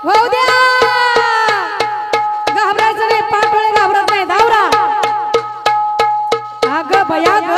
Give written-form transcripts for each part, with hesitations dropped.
वाहू द्या. घाबरायचं नाही, पाठोळे घाबरत नाही, धावरा. अग बया ग.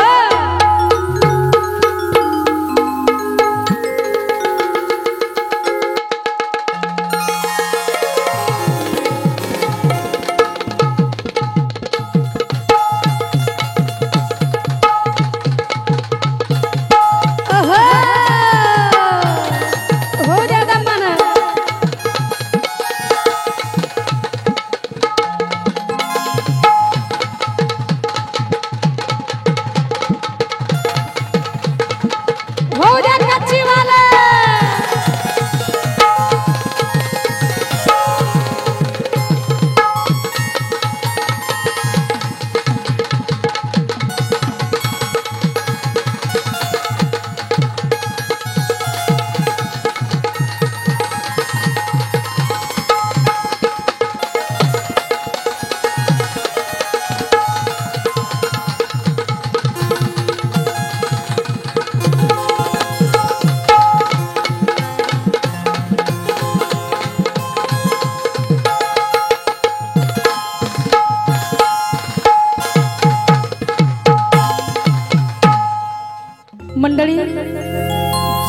मंडळी,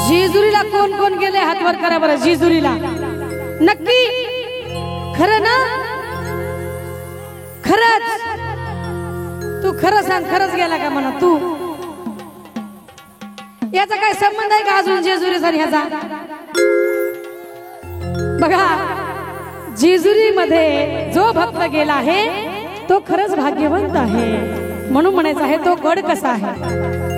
जेजुरीला कोण कोण गेले हात वर करा बरं. जेजुरीला नक्की खरं ना? खरंच तू खरं सांग, खरंच गेला का म्हणा तू? याचा काय संबंध आहे का अजून जेजुरीचा ह्याचा? बघा, जेजुरी मध्ये जो भक्त गेला आहे तो खरंच भाग्यवंत आहे. म्हणून म्हणायचं आहे तो गड कसा आहे.